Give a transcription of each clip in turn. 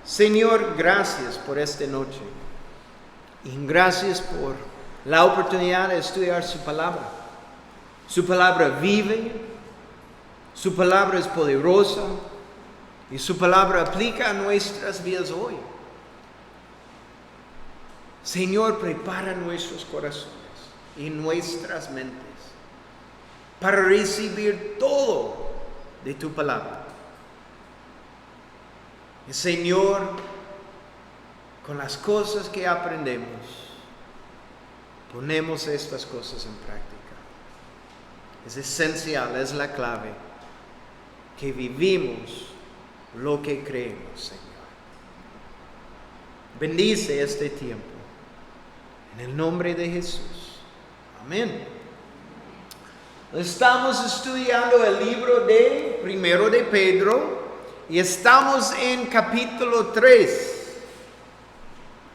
Señor, gracias por esta noche y gracias por la oportunidad de estudiar su palabra. Su palabra vive, su palabra es poderosa y su palabra aplica a nuestras vidas hoy. Señor, prepara nuestros corazones y nuestras mentes para recibir todo de tu palabra. Y Señor, con las cosas que aprendemos, ponemos estas cosas en práctica. Es esencial, es la clave, que vivimos lo que creemos, Señor. Bendice este tiempo. En el nombre de Jesús. Amén. Estamos estudiando el libro de Primero de Pedro y estamos en capítulo 3.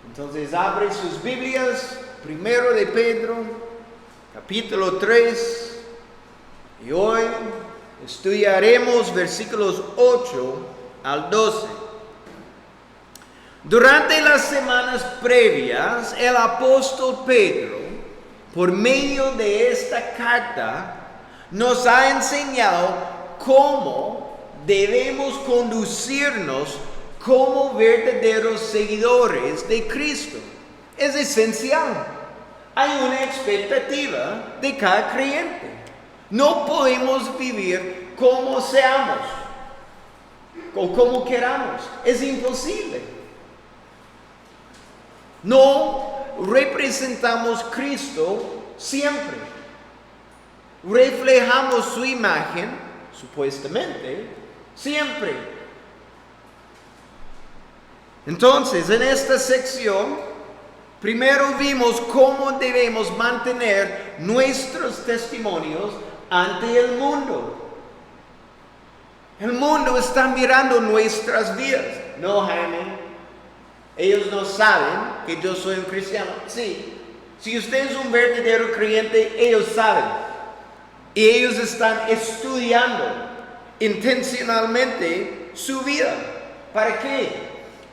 Entonces abre sus Biblias, Primero de Pedro, capítulo 3. Y hoy estudiaremos versículos 8 al 12. Durante las semanas previas, el apóstol Pedro, por medio de esta carta, nos ha enseñado cómo debemos conducirnos como verdaderos seguidores de Cristo. Es esencial. Hay una expectativa de cada creyente. No podemos vivir como seamos o como queramos. Es imposible. No representamos a Cristo siempre. Reflejamos su imagen, supuestamente, siempre. Entonces, en esta sección, primero vimos cómo debemos mantener nuestros testimonios ante el mundo. El mundo está mirando nuestras vidas. No, Jaime. Ellos no saben que yo soy un cristiano. Sí, si usted es un verdadero creyente, ellos saben. Y ellos están estudiando intencionalmente su vida. ¿Para qué?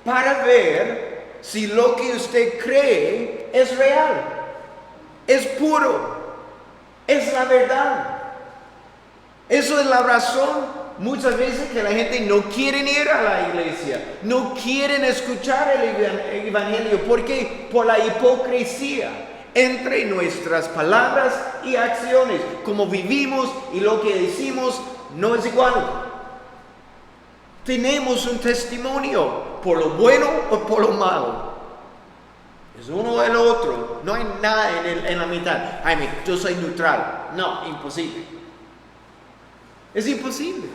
Para ver si lo que usted cree es real, es puro, es la verdad. Eso es la razón muchas veces que la gente no quiere ir a la iglesia, no quieren escuchar el evangelio. ¿Por qué? Por la hipocresía entre nuestras palabras y acciones. Como vivimos y lo que decimos no es igual. Tenemos un testimonio por lo bueno o por lo malo. Es uno o el otro. No hay nada en la mitad. Jaime, yo soy neutral. No, imposible. Es imposible.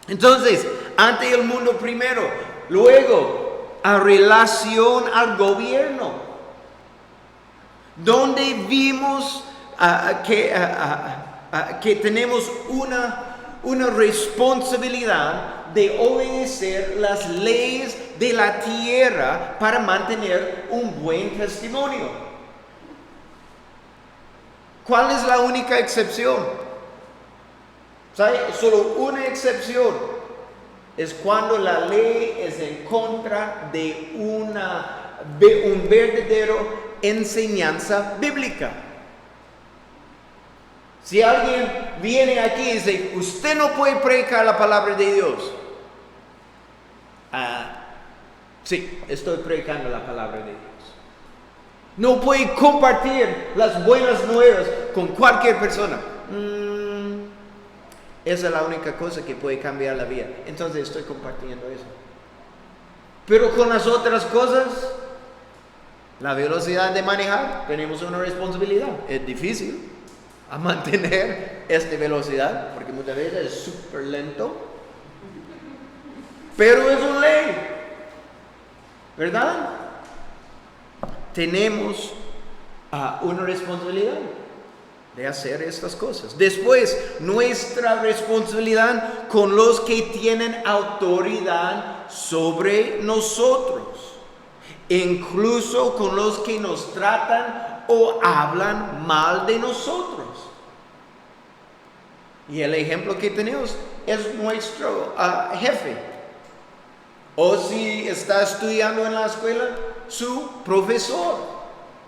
Entonces, ante el mundo primero, luego a relación al gobierno, donde vimos que tenemos una responsabilidad de obedecer las leyes de la tierra para mantener un buen testimonio. ¿Cuál es la única excepción? ¿Sabe? Solo una excepción es cuando la ley es en contra de un verdadero enseñanza bíblica. Si alguien viene aquí y dice, usted no puede predicar la palabra de Dios. Sí, estoy predicando la palabra de Dios. No puede compartir las buenas nuevas con cualquier persona. Esa es la única cosa que puede cambiar la vida. Entonces estoy compartiendo eso. Pero con las otras cosas, la velocidad de manejar, tenemos una responsabilidad. Es difícil a mantener esta velocidad, porque muchas veces es súper lento. Pero es una ley, ¿verdad? Tenemos una responsabilidad de hacer estas cosas. Después, nuestra responsabilidad con los que tienen autoridad sobre nosotros, incluso con los que nos tratan o hablan mal de nosotros. Y el ejemplo que tenemos es nuestro jefe O si está estudiando en la escuela, su profesor.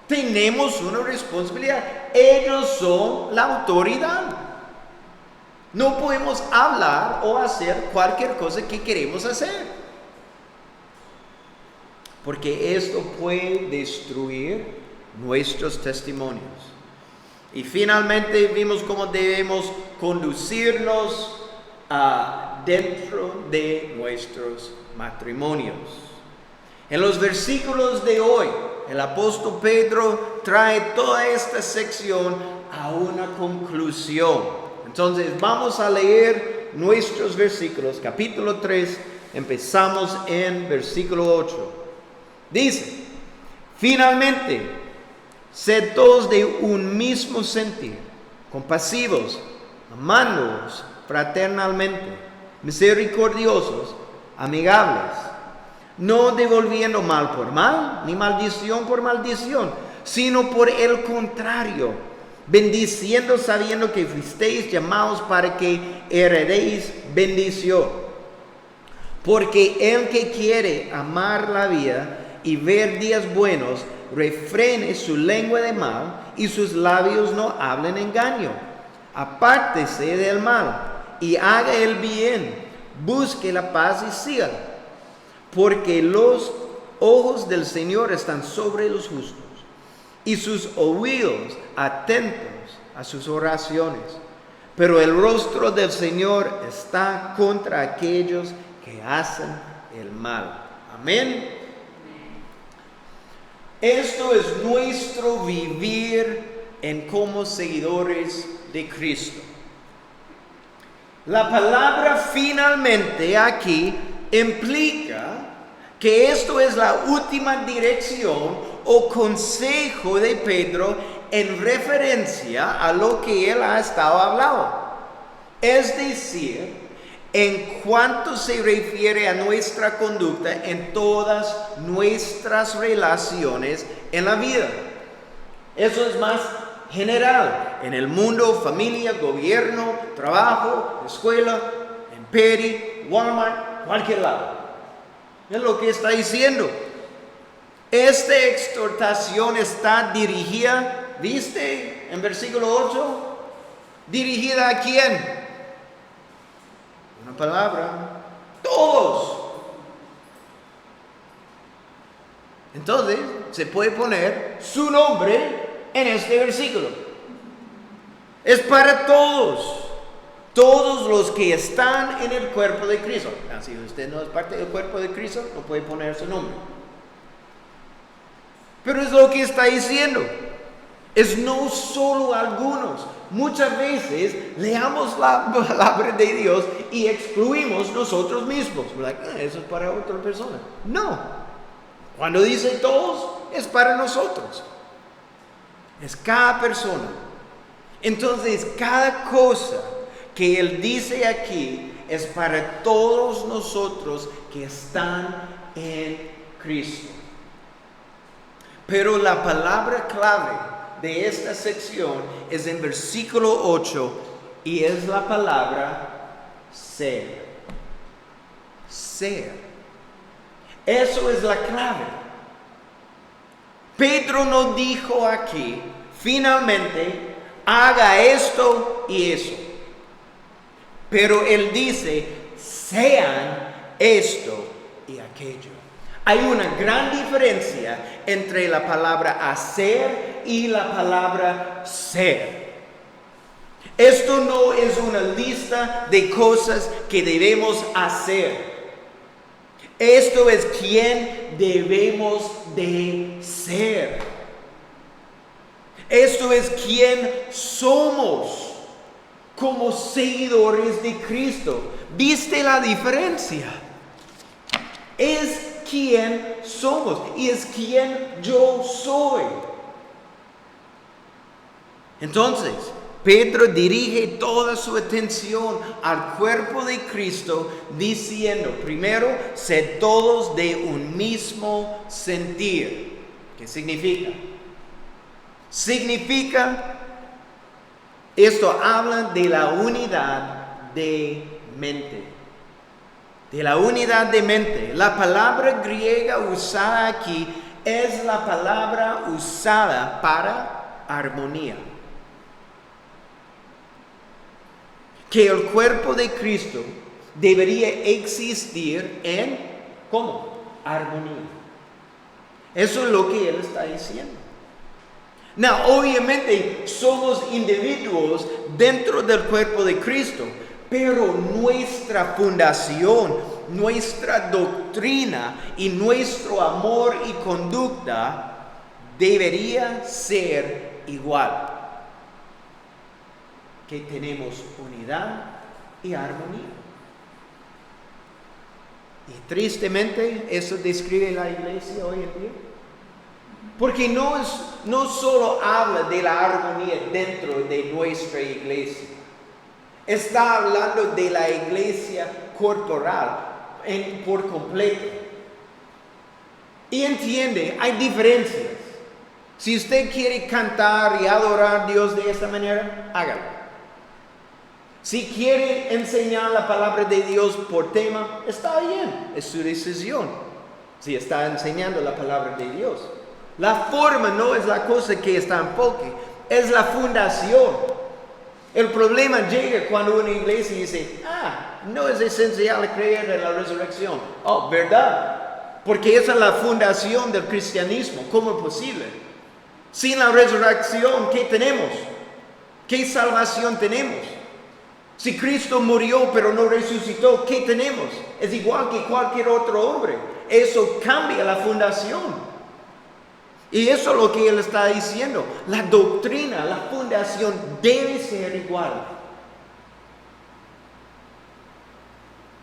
Tenemos una responsabilidad. Ellos son la autoridad. No podemos hablar o hacer cualquier cosa que queremos hacer, porque esto puede destruir nuestros testimonios. Y finalmente vimos cómo debemos conducirnos dentro de nuestros matrimonios. En los versículos de hoy, el apóstol Pedro trae toda esta sección a una conclusión. Entonces vamos a leer nuestros versículos, capítulo 3, empezamos en versículo 8. Dice: finalmente, sed todos de un mismo sentir, compasivos, amándoos fraternalmente, misericordiosos, amigables, no devolviendo mal por mal, ni maldición por maldición, sino por el contrario, bendiciendo, sabiendo que fuisteis llamados para que heredéis bendición. Porque el que quiere amar la vida y ver días buenos, refrene su lengua de mal y sus labios no hablen engaño. Apártese del mal y haga el bien, busque la paz y sígala. Porque los ojos del Señor están sobre los justos y sus oídos atentos a sus oraciones. Pero el rostro del Señor está contra aquellos que hacen el mal. Amén. Esto es nuestro vivir como seguidores de Cristo. La palabra finalmente aquí implica que esto es la última dirección o consejo de Pedro en referencia a lo que él ha estado hablando. Es decir, en cuanto se refiere a nuestra conducta en todas nuestras relaciones en la vida. Eso es más general, en el mundo, familia, gobierno, trabajo, escuela, en Peri, Walmart, cualquier lado. Es lo que está diciendo. Esta exhortación está dirigida, ¿viste? En versículo 8, ¿dirigida a quién? Una palabra, todos. Entonces, se puede poner su nombre en este versículo. Es para todos. Todos los que están en el cuerpo de Cristo. Si usted no es parte del cuerpo de Cristo, no puede poner su nombre. Pero es lo que está diciendo. Es no solo algunos. Muchas veces leamos la palabra de Dios y excluimos nosotros mismos. Eso es para otra persona. No. Cuando dice todos, es para nosotros. Es cada persona. Entonces, cada cosa que él dice aquí es para todos nosotros que están en Cristo. Pero la palabra clave de esta sección es en versículo 8 y es la palabra ser. Ser. Eso es la clave. Pedro no dijo aquí, finalmente, haga esto y eso. Pero él dice, sean esto y aquello. Hay una gran diferencia entre la palabra hacer y la palabra ser. Esto no es una lista de cosas que debemos hacer. Esto es quien debemos de ser. Esto es quien somos como seguidores de Cristo. ¿Viste la diferencia? Es quien somos y es quien yo soy. Entonces, Pedro dirige toda su atención al cuerpo de Cristo diciendo, primero, sed todos de un mismo sentir. ¿Qué significa? Significa, esto habla de la unidad de mente. de la unidad de mente. La palabra griega usada aquí es la palabra usada para armonía. Que el cuerpo de Cristo debería existir en, ¿cómo? Armonía. Eso es lo que Él está diciendo. No, obviamente somos individuos dentro del cuerpo de Cristo, pero nuestra fundación, nuestra doctrina y nuestro amor y conducta debería ser igual. Que tenemos unidad y armonía. Y tristemente eso describe la iglesia hoy en día. Porque no solo habla de la armonía dentro de nuestra iglesia. Está hablando de la iglesia corporal por completo. Y entiende, hay diferencias. Si usted quiere cantar y adorar a Dios de esta manera, hágalo. Si quiere enseñar la palabra de Dios por tema, está bien, es su decisión. Si está enseñando la palabra de Dios. La forma no es la cosa que está en enfoque, es la fundación. El problema llega cuando una iglesia dice, no es esencial creer en la resurrección. Oh, ¿verdad? Porque esa es la fundación del cristianismo. ¿Cómo es posible? Sin la resurrección, ¿qué tenemos? ¿Qué salvación tenemos? Si Cristo murió pero no resucitó, ¿qué tenemos? Es igual que cualquier otro hombre. Eso cambia la fundación. Y eso es lo que Él está diciendo. La doctrina, la fundación debe ser igual.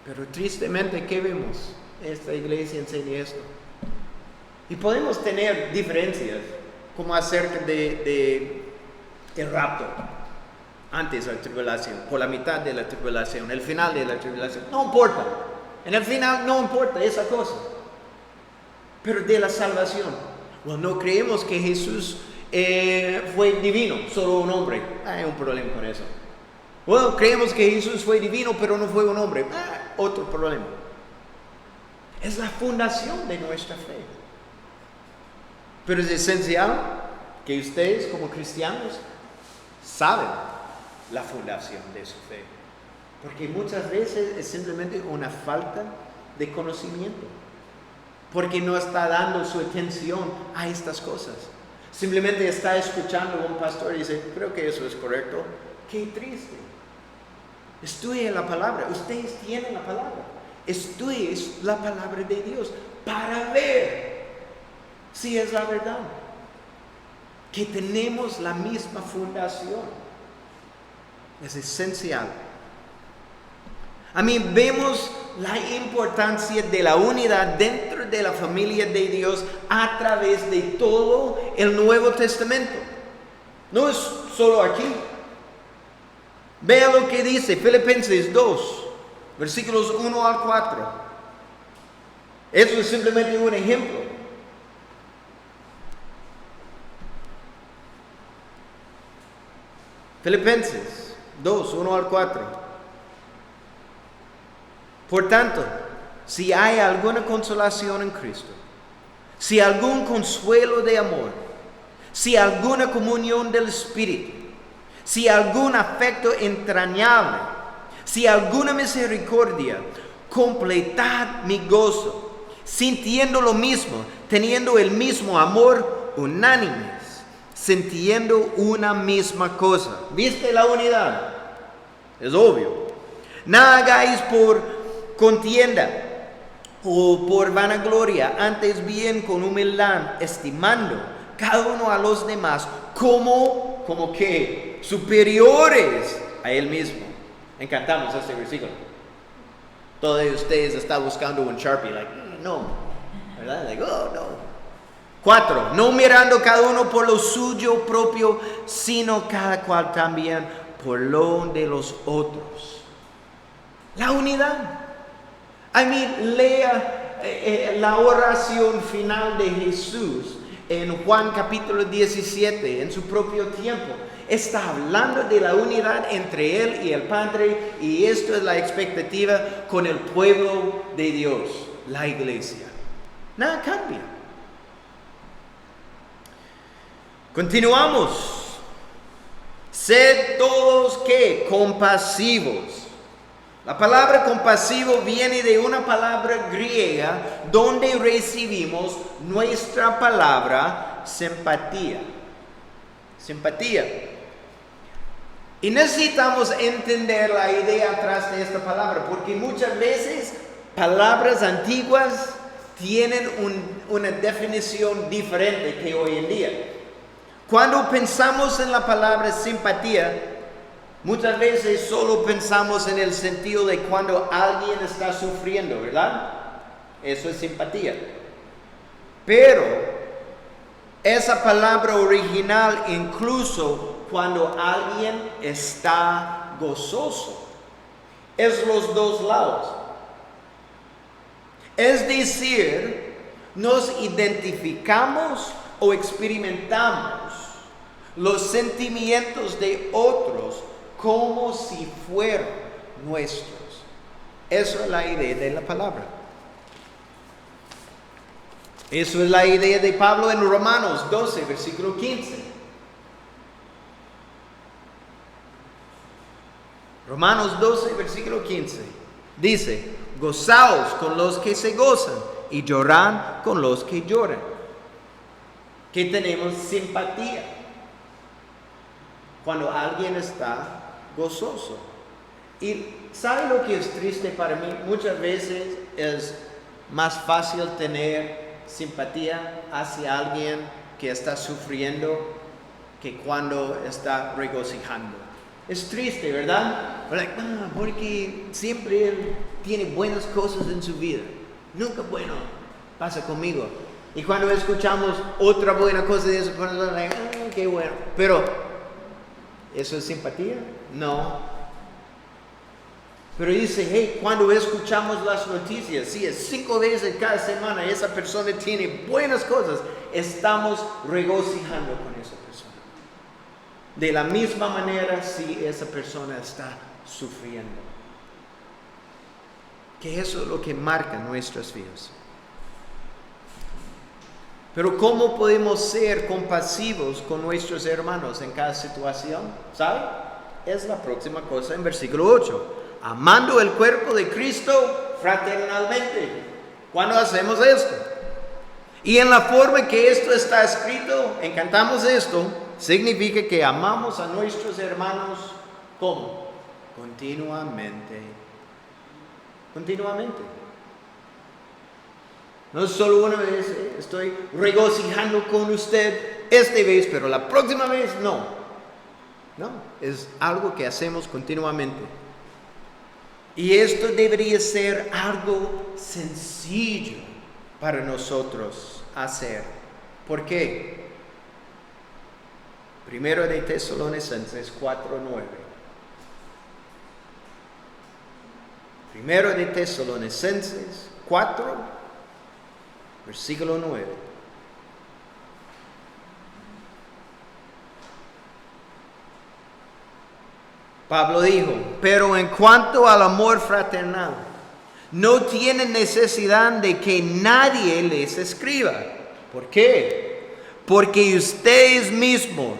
Pero tristemente, ¿qué vemos? Esta iglesia enseña esto. Y podemos tener diferencias, como acerca de el rapto. Antes de la tribulación, por la mitad de la tribulación, el final de la tribulación. No importa. En el final no importa esa cosa. Pero de la salvación. Bueno, no creemos que Jesús fue divino, solo un hombre. Hay un problema con eso. Bueno, creemos que Jesús fue divino, pero no fue un hombre. Otro problema. Es la fundación de nuestra fe. Pero es esencial que ustedes como cristianos saben la fundación de su fe. Porque muchas veces es simplemente una falta de conocimiento. Porque no está dando su atención a estas cosas. Simplemente está escuchando a un pastor y dice, creo que eso es correcto. Qué triste. Estudie la palabra. Ustedes tienen la palabra. Estudie la palabra de Dios para ver si es la verdad. Que tenemos la misma fundación. Es esencial. Vemos la importancia de la unidad dentro de la familia de Dios a través de todo el Nuevo Testamento. No es solo aquí. Vea lo que dice Filipenses 2, versículos 1 al 4. Eso es simplemente un ejemplo. Filipenses 2, 1 al 4. Por tanto, si hay alguna consolación en Cristo, si algún consuelo de amor, si alguna comunión del Espíritu, si algún afecto entrañable, si alguna misericordia, completad mi gozo, sintiendo lo mismo, teniendo el mismo amor, unánimes, sintiendo una misma cosa. ¿Viste la unidad? Es obvio. Nada hagáis por contienda o por vanagloria, antes bien con humildad, estimando cada uno a los demás como que superiores a él mismo. Encantamos este versículo. Todos de ustedes están buscando un Sharpie, no, ¿verdad? No. 4, no mirando cada uno por lo suyo propio, sino cada cual también por lo de los otros. La unidad. Lea la oración final de Jesús en Juan capítulo 17, en su propio tiempo, está hablando de la unidad entre Él y el Padre, y esto es la expectativa con el pueblo de Dios, la iglesia. Nada cambia. Continuamos. Sed todos ¿qué? Compasivos. La palabra compasivo viene de una palabra griega donde recibimos nuestra palabra simpatía. Simpatía. Y necesitamos entender la idea atrás de esta palabra, porque muchas veces palabras antiguas tienen una definición diferente que hoy en día. Cuando pensamos en la palabra simpatía, muchas veces solo pensamos en el sentido de cuando alguien está sufriendo, ¿verdad? Eso es simpatía. Pero esa palabra original incluso cuando alguien está gozoso, es los dos lados. Es decir, nos identificamos o experimentamos los sentimientos de otros como si fueran nuestros. Eso es la idea de la palabra. Eso es la idea de Pablo en Romanos 12, versículo 15. Romanos 12, versículo 15. Dice, gozaos con los que se gozan y llorad con los que lloran. Que tenemos simpatía cuando alguien está gozoso. Y ¿sabe lo que es triste para mí? Muchas veces es más fácil tener simpatía hacia alguien que está sufriendo que cuando está regocijando. Es triste, ¿verdad? Porque siempre él tiene buenas cosas en su vida. Nunca bueno pasa conmigo. Y cuando escuchamos otra buena cosa de esa persona, qué bueno. Pero, ¿eso es simpatía? No. Pero dice, hey, cuando escuchamos las noticias, si es 5 veces cada semana, esa persona tiene buenas cosas, estamos regocijando con esa persona. De la misma manera, si esa persona está sufriendo. Que eso es lo que marca nuestras vidas. Pero ¿cómo podemos ser compasivos con nuestros hermanos en cada situación? ¿Sabe? Es la próxima cosa en versículo 8. Amando el cuerpo de Cristo fraternalmente. ¿Cuándo hacemos esto? Y en la forma que esto está escrito, encantamos esto, significa que amamos a nuestros hermanos ¿cómo? Continuamente. Continuamente. No solo una vez, estoy regocijando con usted esta vez, pero la próxima vez no. No, es algo que hacemos continuamente. Y esto debería ser algo sencillo para nosotros hacer. ¿Por qué? Primero de Tesalonicenses 4:9. Primero de Tesalonicenses 4, versículo 9. Pablo dijo, pero en cuanto al amor fraternal, no tienen necesidad de que nadie les escriba. ¿Por qué? Porque ustedes mismos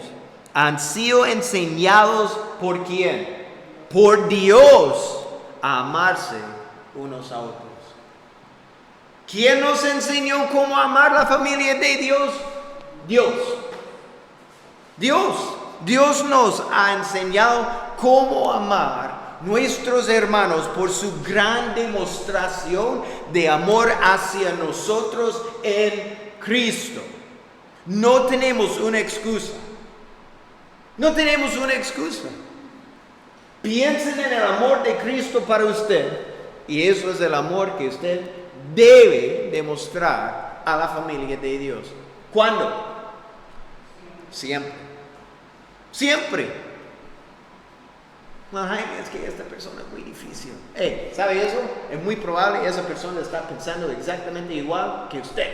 han sido enseñados ¿por quién? Por Dios a amarse unos a otros. ¿Quién nos enseñó cómo amar la familia de Dios? Dios. Dios nos ha enseñado cómo amar nuestros hermanos por su gran demostración de amor hacia nosotros en Cristo. No tenemos una excusa. No tenemos una excusa. Piensen en el amor de Cristo para usted y eso es el amor que usted debe demostrar a la familia de Dios. ¿Cuándo? Siempre. Siempre. Ay, es que esta persona es muy difícil. ¿Sabe eso? Es muy probable que esa persona está pensando exactamente igual que usted.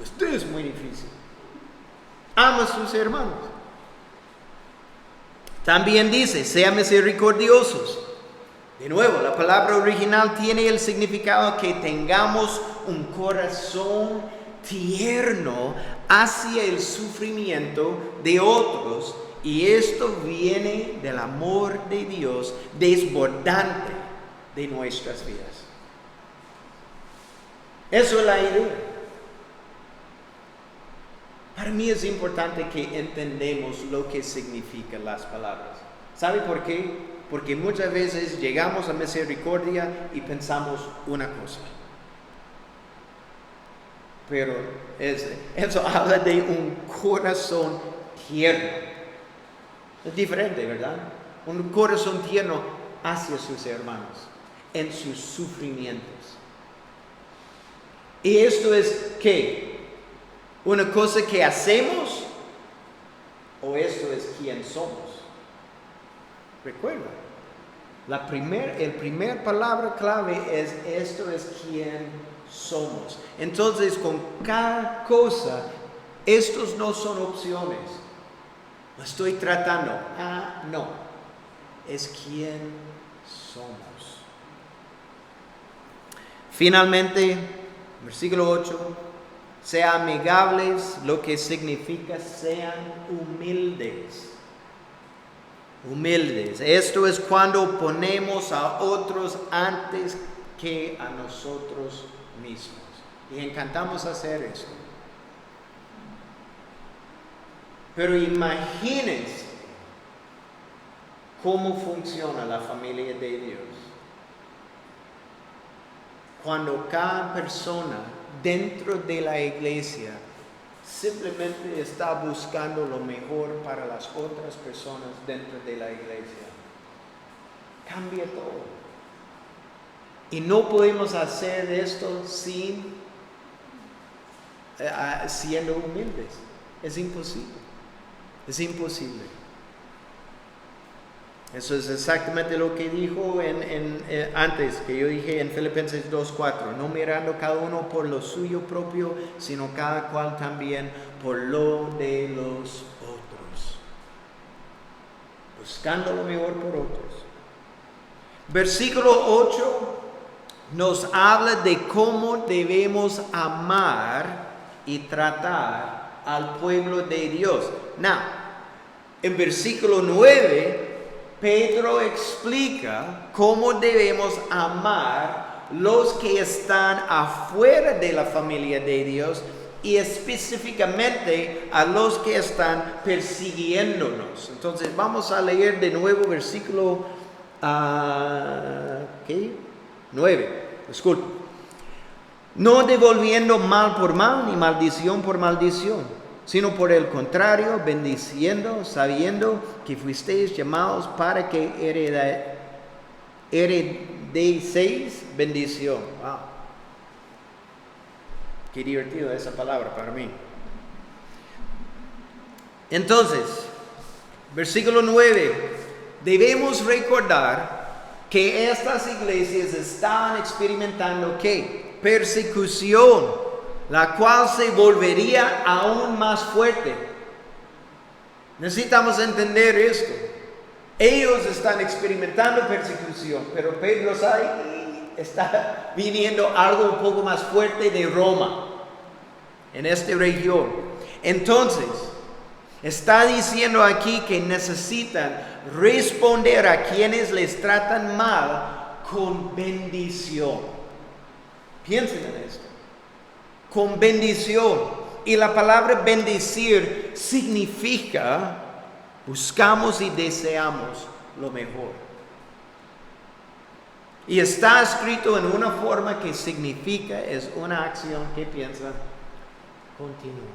Usted es muy difícil. ama a sus hermanos. También dice, sean misericordiosos. De nuevo, la palabra original tiene el significado que tengamos un corazón tierno hacia el sufrimiento de otros, y esto viene del amor de Dios desbordante de nuestras vidas. Eso es la idea. Para mí es importante que entendamos lo que significan las palabras. ¿Sabe por qué? Porque muchas veces llegamos a misericordia y una cosa. Pero eso habla de un corazón tierno. Es diferente, ¿verdad? Un corazón tierno hacia sus hermanos, en sus sufrimientos. ¿Y esto es qué? ¿Una cosa que hacemos? ¿O esto es quién somos? Recuerda, el primer palabra clave es esto es quién somos. Entonces, con cada cosa, estos no son opciones. Lo estoy tratando. No. Es quién somos. Finalmente, versículo 8. Sean amigables, lo que significa sean humildes. Humildes. Esto es cuando ponemos a otros antes que a nosotros mismos. Y encantamos hacer esto. Pero imagínense cómo funciona la familia de Dios. Cuando cada persona dentro de la iglesia simplemente está buscando lo mejor para las otras personas dentro de la iglesia. Cambia todo. Y no podemos hacer esto siendo humildes. Es imposible. Es imposible. Eso es exactamente lo que dijo antes, que yo dije en Filipenses 2:4. No mirando cada uno por lo suyo propio, sino cada cual también por lo de los otros. Buscando lo mejor por otros. Versículo 8 nos habla de cómo debemos amar y tratar al pueblo de Dios. Now, en versículo 9, Pedro explica cómo debemos amar los que están afuera de la familia de Dios y específicamente a los que están persiguiéndonos. Entonces vamos a leer de nuevo versículo 9. Disculpe. No devolviendo mal por mal ni maldición por maldición, sino por el contrario, bendiciendo, sabiendo que fuisteis llamados para que heredéis bendición. Wow. Qué divertido esa palabra para mí. Entonces, versículo 9, debemos recordar que estas iglesias estaban experimentando ¿qué? Persecución, la cual se volvería aún más fuerte. Necesitamos entender esto. Ellos están experimentando persecución, pero Pedro sabe que está viniendo algo un poco más fuerte de Roma, en esta región. Entonces, está diciendo aquí que necesitan responder a quienes les tratan mal con bendición. Piensen en esto. Con bendición. Y la palabra bendecir significa buscamos y deseamos lo mejor. Y está escrito en una forma que significa, es una acción que piensa continua.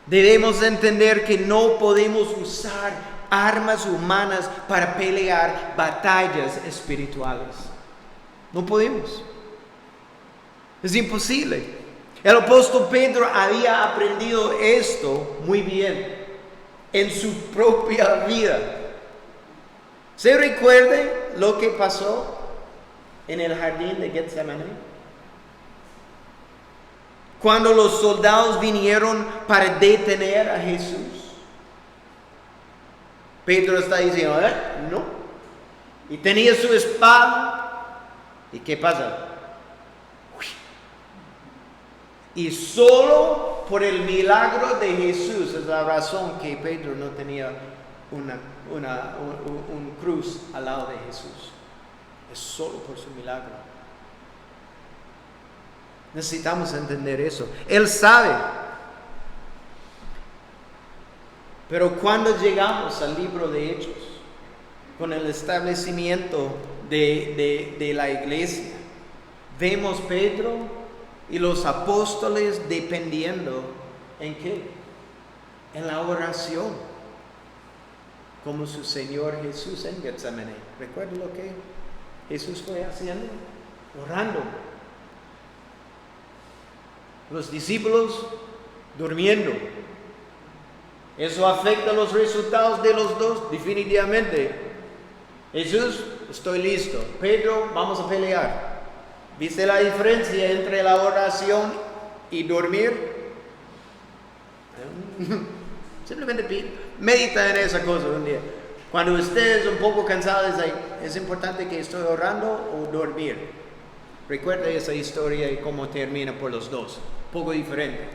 Debemos entender que no podemos usar armas humanas para pelear batallas espirituales. No podemos. Es imposible. El apóstol Pedro había aprendido esto muy bien en su propia vida. ¿Se recuerde lo que pasó en el jardín de Getsemaní? cuando los soldados vinieron para detener a Jesús? Pedro está diciendo, no. Y tenía su espada. ¿Y qué pasa? Y solo por el milagro de Jesús es la razón que Pedro no tenía un cruz al lado de Jesús. Es solo por su milagro. Necesitamos entender eso. Él sabe. Pero cuando llegamos al libro de Hechos, con el establecimiento de la iglesia, vemos Pedro y los apóstoles dependiendo ¿en qué? En la oración, como su Señor Jesús en Getsemaní. ¿Recuerda lo que Jesús fue haciendo? Orando. Los discípulos durmiendo. ¿Eso afecta los resultados de los dos? Definitivamente. Jesús, estoy listo. Pedro, vamos a pelear. ¿Viste la diferencia entre la oración y dormir? Simplemente medita en esa cosa un día. Cuando estés un poco cansado, es importante que estoy orando o dormir. Recuerda esa historia y cómo termina por los dos. Un poco diferente.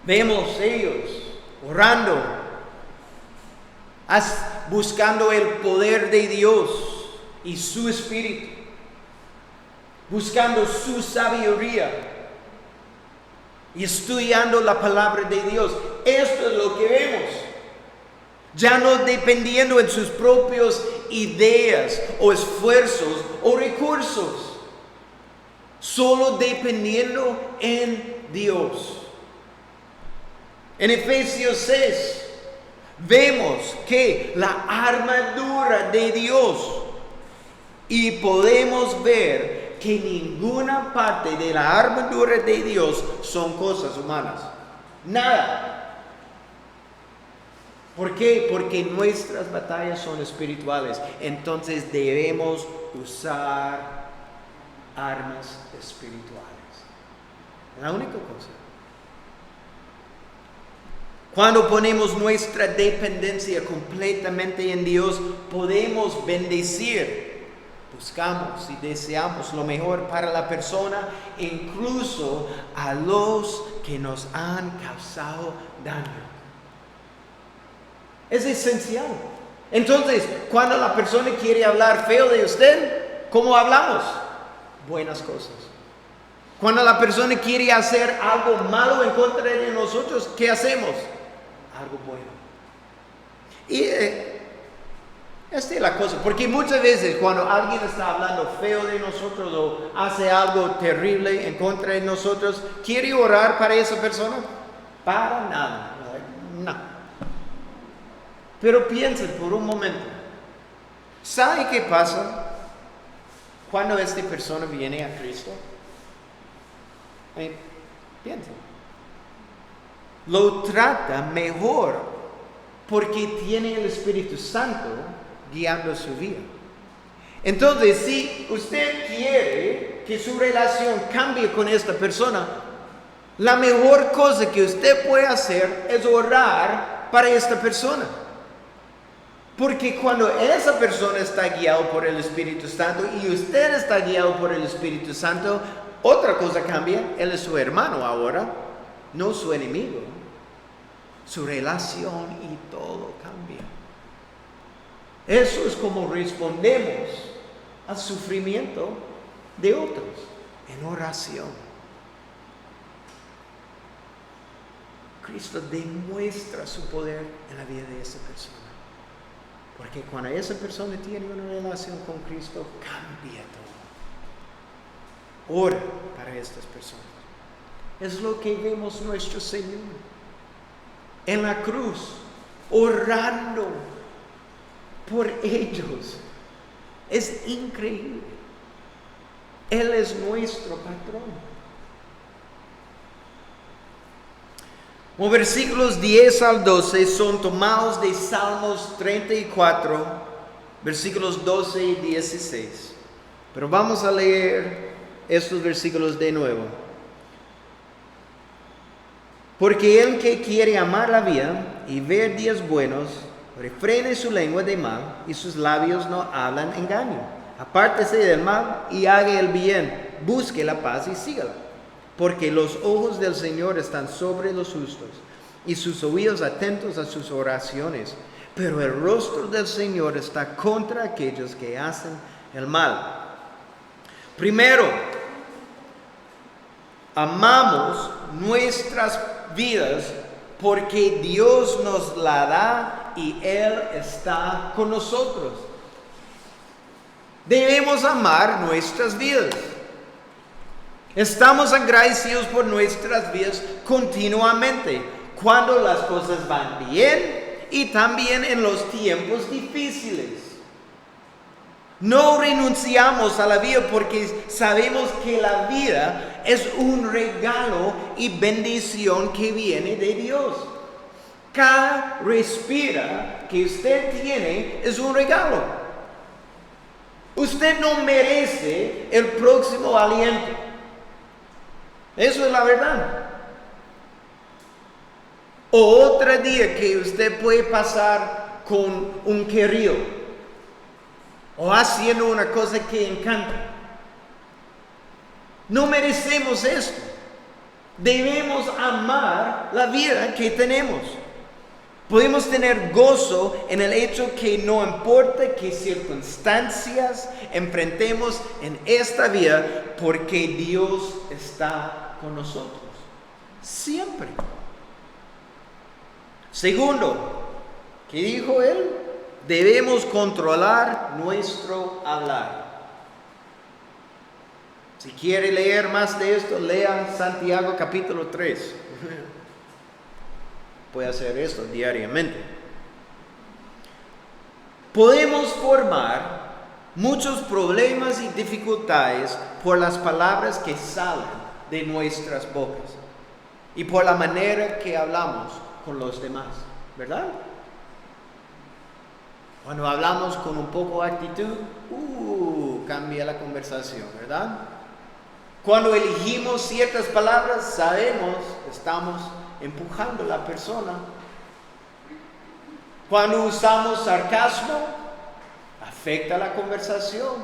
Vemos ellos orando, buscando el poder de Dios y su espíritu, buscando su sabiduría y estudiando la palabra de Dios. Esto es lo que vemos. Ya no dependiendo en sus propias ideas o esfuerzos o recursos, solo dependiendo en Dios. En Efesios 6 vemos que la armadura de Dios, y podemos ver que ninguna parte de la armadura de Dios son cosas humanas. Nada. ¿Por qué? Porque nuestras batallas son espirituales. Entonces debemos usar armas espirituales. La única cosa. Cuando ponemos nuestra dependencia completamente en Dios, podemos bendecir. Buscamos y deseamos lo mejor para la persona, incluso a los que nos han causado daño. Es esencial. Entonces, cuando la persona quiere hablar feo de usted, ¿cómo hablamos? Buenas cosas. Cuando la persona quiere hacer algo malo en contra de nosotros, ¿qué hacemos? Algo bueno. Y esta es la cosa, porque muchas veces cuando alguien está hablando feo de nosotros o hace algo terrible en contra de nosotros, ¿quiere orar para esa persona? Para nada. No. Pero piensen por un momento. ¿Sabe qué pasa cuando esta persona viene a Cristo? Piensen. Lo trata mejor porque tiene el Espíritu Santo guiando su vida. Entonces, si usted quiere que su relación cambie con esta persona, la mejor cosa que usted puede hacer es orar para esta persona. Porque cuando esa persona está guiado por el Espíritu Santo y usted está guiado por el Espíritu Santo, otra cosa cambia. Él es su hermano ahora, no su enemigo. Su relación y todo cambia. Eso es como respondemos al sufrimiento de otros en oración. Cristo demuestra su poder en la vida de esa persona. Porque cuando esa persona tiene una relación con Cristo, cambia todo. Ora para estas personas. Es lo que vemos nuestro Señor en la cruz, orando por ellos. Es increíble. Él es nuestro patrón. Los versículos 10 al 12 son tomados de Salmos 34, versículos 12 y 16. Pero vamos a leer estos versículos de nuevo. Porque el que quiere amar la vida y ver días buenos, refrene su lengua de mal y sus labios no hablan engaño. Apártese del mal y haga el bien. Busque la paz y sígala. Porque los ojos del Señor están sobre los justos y sus oídos atentos a sus oraciones. Pero el rostro del Señor está contra aquellos que hacen el mal. Primero, amamos nuestras vidas porque Dios nos la da y Él está con nosotros. Debemos amar nuestras vidas. Estamos agradecidos por nuestras vidas continuamente, cuando las cosas van bien y también en los tiempos difíciles. No renunciamos a la vida porque sabemos que la vida es un regalo y bendición que viene de Dios. Cada respira que usted tiene es un regalo. Usted no merece el próximo aliento. Eso es la verdad. O otro día que usted puede pasar con un querido o haciendo una cosa que encanta. No merecemos esto. Debemos amar la vida que tenemos. Podemos tener gozo en el hecho que no importa qué circunstancias enfrentemos en esta vida, porque Dios está con nosotros. Siempre. Segundo, ¿qué dijo él? Debemos controlar nuestro hablar. Si quiere leer más de esto, lea Santiago capítulo 3. Puede hacer esto diariamente. Podemos formar muchos problemas y dificultades por las palabras que salen de nuestras bocas y por la manera que hablamos con los demás, ¿verdad? Cuando hablamos con un poco de actitud, cambia la conversación, ¿verdad? Cuando elegimos ciertas palabras, sabemos que estamos empujando a la persona. Cuando usamos sarcasmo, afecta la conversación.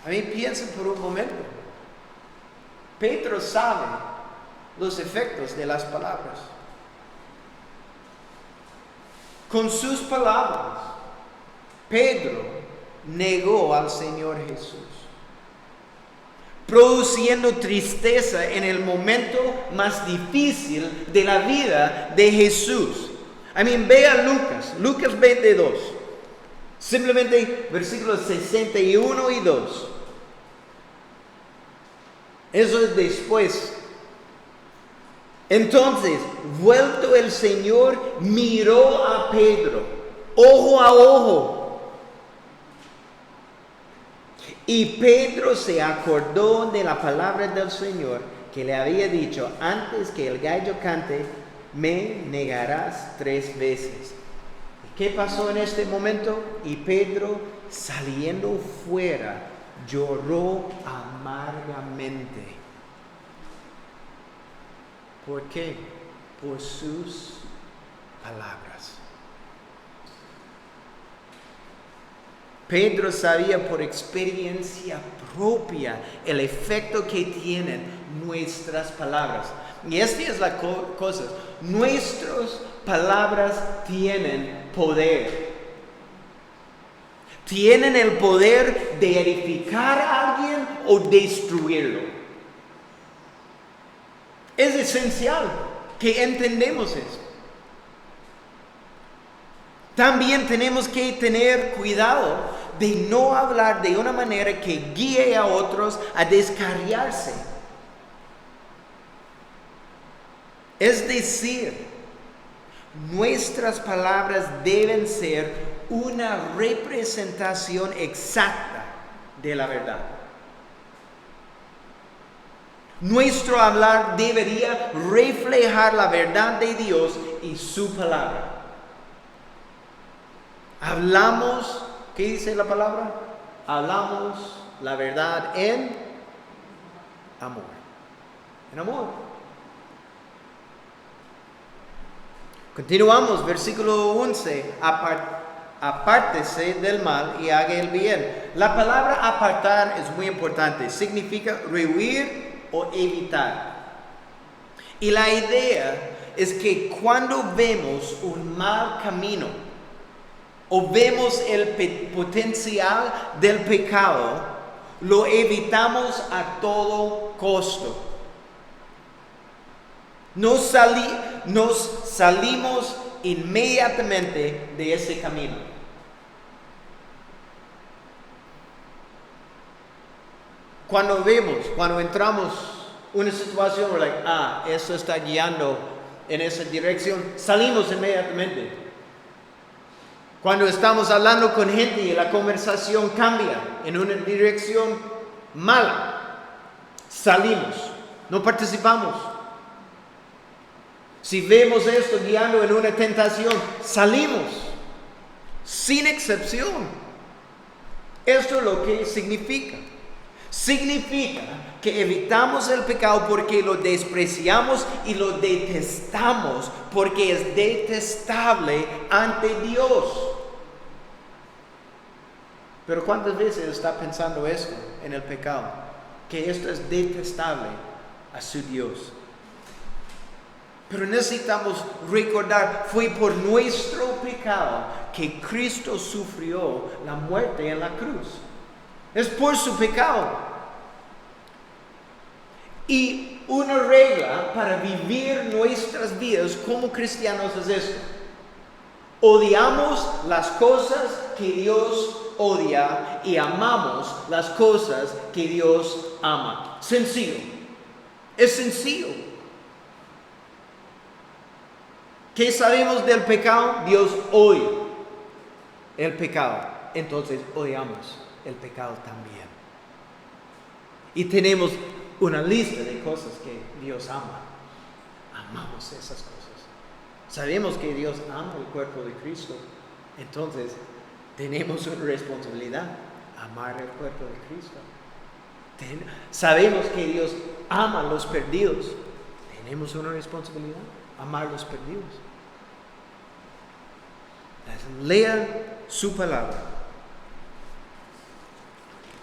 A mí piensen por un momento. Pedro sabe los efectos de las palabras. Con sus palabras, Pedro negó al Señor Jesús, produciendo tristeza en el momento más difícil de la vida de Jesús. Vea Lucas 22, simplemente versículos 61 y 2. Eso es después. Entonces, vuelto el Señor, miró a Pedro, ojo a ojo. Y Pedro se acordó de la palabra del Señor que le había dicho: antes que el gallo cante, me negarás 3 veces. ¿Y qué pasó en este momento? Y Pedro, saliendo fuera, lloró amargamente. ¿Por qué? Por sus palabras. Pedro sabía por experiencia propia el efecto que tienen nuestras palabras. Y esta es la cosa. Nuestras palabras tienen poder. Tienen el poder de edificar a alguien o destruirlo. Es esencial que entendamos eso. También tenemos que tener cuidado de no hablar de una manera que guíe a otros a descarriarse. Es decir, nuestras palabras deben ser una representación exacta de la verdad. Nuestro hablar debería reflejar la verdad de Dios y su palabra. Hablamos, ¿qué dice la palabra? hablamos la verdad en amor. En amor. Continuamos, versículo 11. Apártese del mal y haga el bien. La palabra apartar es muy importante. Significa rehuir o evitar. Y la idea es que cuando vemos un mal camino o vemos el potencial del pecado, lo evitamos a todo costo. Nos salimos inmediatamente de ese camino. Cuando entramos en una situación, esto está guiando en esa dirección, salimos inmediatamente. Cuando estamos hablando con gente y la conversación cambia en una dirección mala, salimos, no participamos. Si vemos esto guiando en una tentación, salimos, sin excepción. Esto es lo que significa. Significa que evitamos el pecado porque lo despreciamos y lo detestamos porque es detestable ante Dios. Pero ¿cuántas veces está pensando esto en el pecado? Que esto es detestable a su Dios. Pero necesitamos recordar, fue por nuestro pecado que Cristo sufrió la muerte en la cruz. Es por su pecado. Y una regla para vivir nuestras vidas como cristianos es esto. Odiamos las cosas que Dios odia y amamos las cosas que Dios ama. Sencillo. Es sencillo. ¿Qué sabemos del pecado? Dios odia el pecado. Entonces odiamos el pecado también. Y tenemos una lista de cosas que Dios ama. Amamos esas cosas. Sabemos que Dios ama el cuerpo de Cristo. Entonces tenemos una responsabilidad. Amar el cuerpo de Cristo. Sabemos que Dios ama a los perdidos. Tenemos una responsabilidad. Amar a los perdidos. Lea su palabra.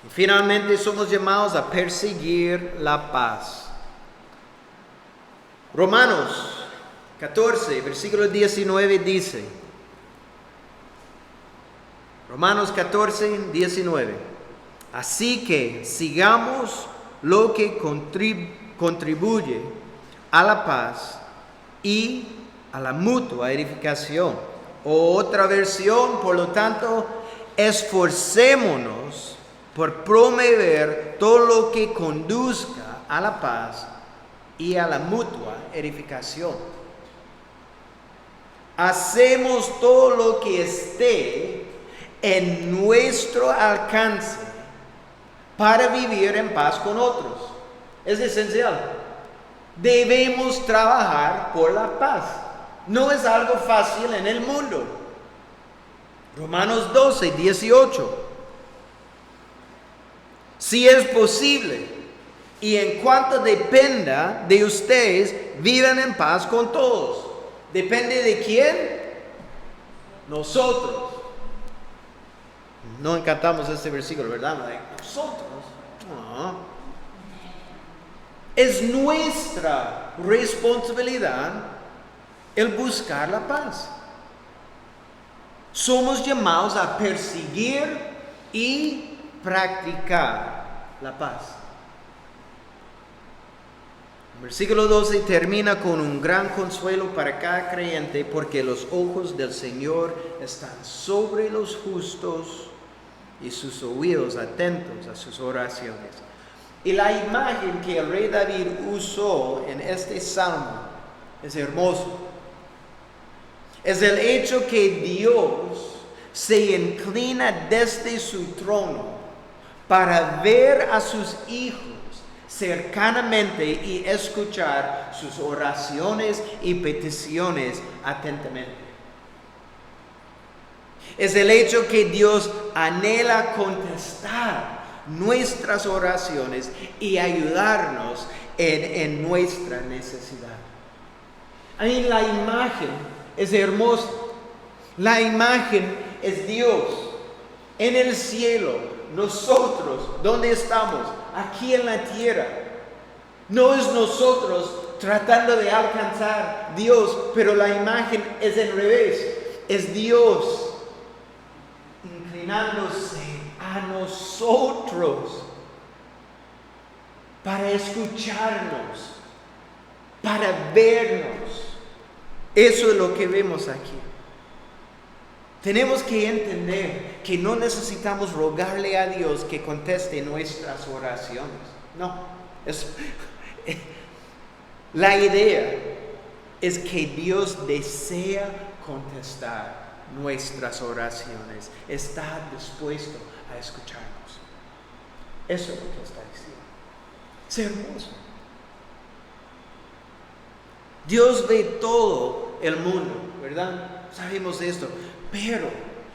Y finalmente somos llamados a perseguir la paz. Romanos 14, versículo 19 dice. Romanos 14, 19. Así que sigamos lo que contribuye a la paz y a la mutua edificación. O otra versión, por lo tanto, esforcémonos por promover todo lo que conduzca a la paz y a la mutua edificación. Hacemos todo lo que esté en nuestro alcance para vivir en paz con otros. Es esencial. Debemos trabajar por la paz. No es algo fácil en el mundo. Romanos 12, 18. Si es posible, y en cuanto dependa de ustedes, vivan en paz con todos. ¿Depende de quién? Nosotros. No encantamos este versículo, ¿verdad? Nosotros. No. Es nuestra responsabilidad el buscar la paz. Somos llamados a perseguir y practicar la paz. El versículo 12 termina con un gran consuelo para cada creyente porque los ojos del Señor están sobre los justos y sus oídos atentos a sus oraciones. Y la imagen que el rey David usó en este salmo es hermoso. Es el hecho que Dios se inclina desde su trono para ver a sus hijos cercanamente y escuchar sus oraciones y peticiones atentamente. Es el hecho que Dios anhela contestar nuestras oraciones y ayudarnos en nuestra necesidad. La imagen es hermosa. La imagen es Dios en el cielo. Nosotros, ¿dónde estamos? Aquí en la tierra. No es nosotros tratando de alcanzar a Dios, pero la imagen es al revés. Es Dios inclinándose a nosotros para escucharnos, para vernos. Eso es lo que vemos aquí. Tenemos que entender que no necesitamos rogarle a Dios que conteste nuestras oraciones. No, la idea es que Dios desea contestar nuestras oraciones, está dispuesto a escucharnos. Eso es lo que está diciendo. Es hermoso. Dios ve todo el mundo, ¿verdad? Sabemos de esto, pero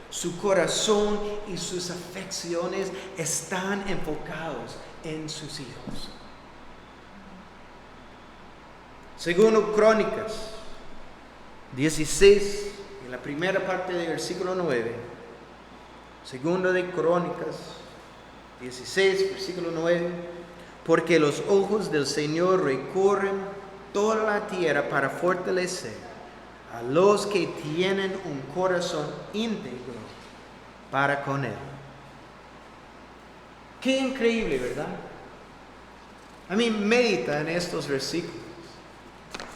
su corazón y sus afecciones están enfocados en sus hijos. Segundo Crónicas 16, en la primera parte del versículo 9. Segundo de Crónicas 16, versículo 9. Porque los ojos del Señor recorren toda la tierra para fortalecer a los que tienen un corazón íntegro para con Él. Qué increíble, ¿verdad? Medita en estos versículos.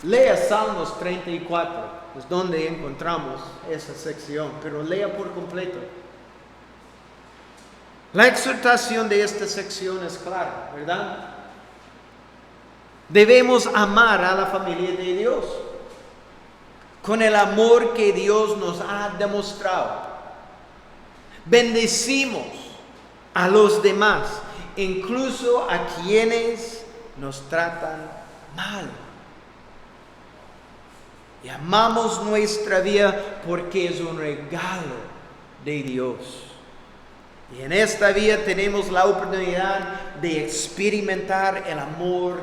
Lea Salmos 34, es donde encontramos esa sección, pero lea por completo. La exhortación de esta sección es clara, ¿verdad? Debemos amar a la familia de Dios con el amor que Dios nos ha demostrado. Bendecimos a los demás, incluso a quienes nos tratan mal. Y amamos nuestra vida porque es un regalo de Dios. Y en esta vida tenemos la oportunidad de experimentar el amor,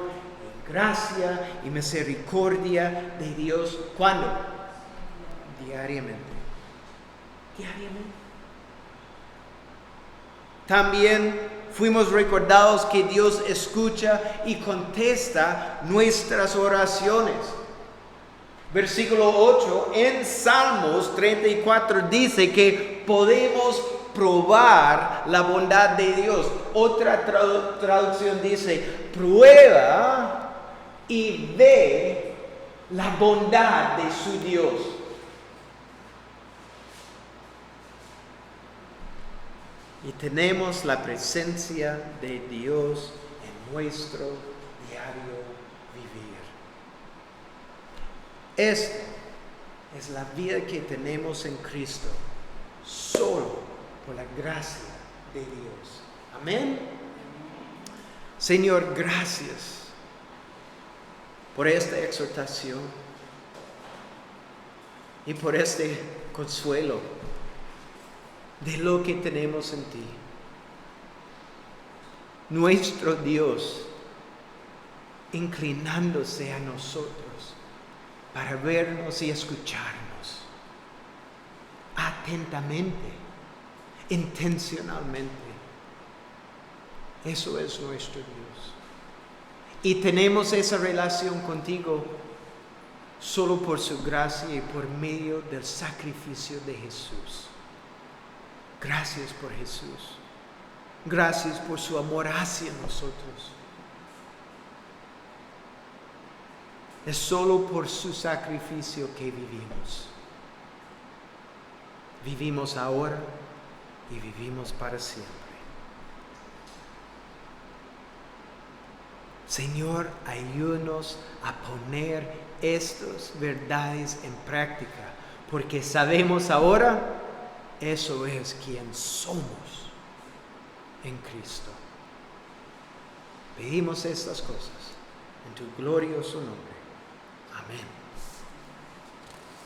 gracia y misericordia de Dios. ¿Cuándo? Diariamente. También fuimos recordados que Dios escucha y contesta nuestras oraciones. Versículo 8 en Salmos 34 dice que podemos probar la bondad de Dios. Otra traducción dice, prueba y ve la bondad de su Dios. Y tenemos la presencia de Dios en nuestro diario vivir. Esta es la vida que tenemos en Cristo, solo por la gracia de Dios. Amén. Señor, gracias por esta exhortación y por este consuelo de lo que tenemos en ti. Nuestro Dios inclinándose a nosotros para vernos y escucharnos atentamente, intencionalmente. Eso es nuestro Dios. Y tenemos esa relación contigo solo por su gracia y por medio del sacrificio de Jesús. Gracias por Jesús. Gracias por su amor hacia nosotros. Es solo por su sacrificio que vivimos. Vivimos ahora y vivimos para siempre. Señor, ayúdanos a poner estas verdades en práctica, porque sabemos ahora, eso es quien somos en Cristo. Pedimos estas cosas en tu glorioso nombre. Amén.